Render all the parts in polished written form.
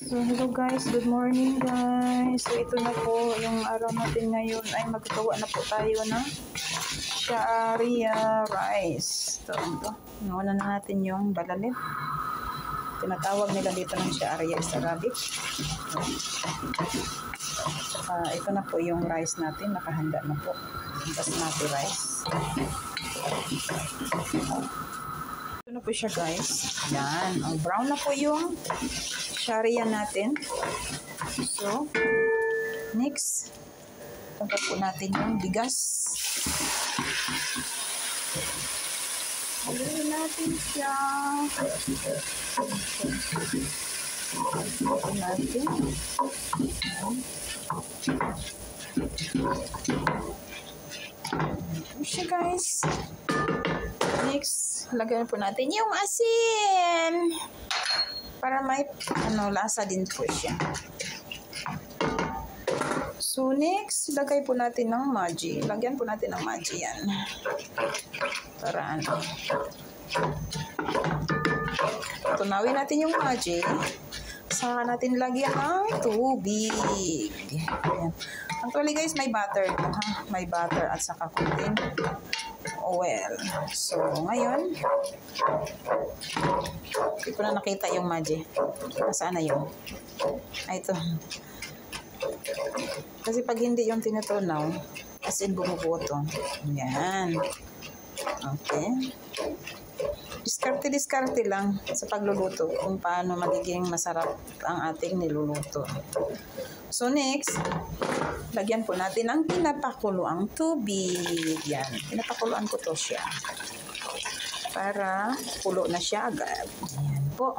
So, hello guys. Good morning guys. So, ito na po yung araw natin ngayon ay magagawa na po tayo ng sha'aria rice. Ito. Nauna na natin yung balalit. Tinatawag nila dito ng sha'aria sa Arabic. Ito na po yung rice natin. Nakahanda na po. Basmati rice. Ito na po siya guys. Yan. Brown na po yung sha'aria natin. So, next, tanggal po natin yung bigas. Haluin natin siya. Haluin natin. Ito siya guys. Next, lagyan po natin yung asin. Para may lasa din po siya. So next, lagay po natin ng Maggi. Lagyan po natin ng Maggi yan. Para tunawin natin yung Maggi. Saka natin lagyan ng tubig. Ayan. Actually guys, may butter ito ha. May butter at saka kunting oil. So ngayon, hindi ko na nakita yung Maggi. Nasaan na yun? Ito. Kasi pag hindi yung tinutunaw, as in bumubuto. Yan. Okay. Diskarte lang sa pagluluto kung paano magiging masarap ang ating niluluto. So next, lagyan po natin ang pinapakuluang tubig. Yan. Pinapakuluan ko to siya. Para pulo na siya agad. Yan po.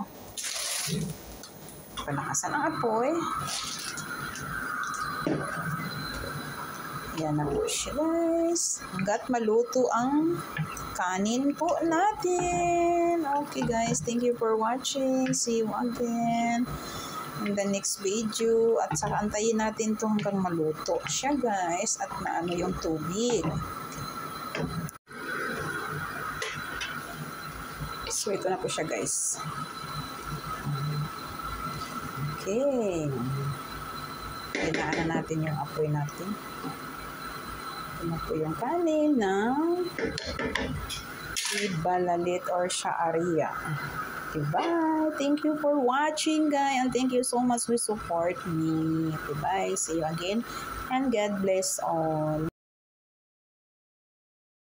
Palakasan ang apoy. Yan na po siya guys. Hanggat maluto ang kanin po natin. Okay guys, thank you for watching. See you again in the next video. At saka antayin natin to hanggang maluto siya guys. At maano yung tubig. So ito na po siya guys. Okay. Kailangan na natin yung apoy natin. Ito na po yung kanin ng balalit or sha'aria. Goodbye. Thank you for watching guys. And thank you so much for support me. Goodbye. See you again. And God bless all.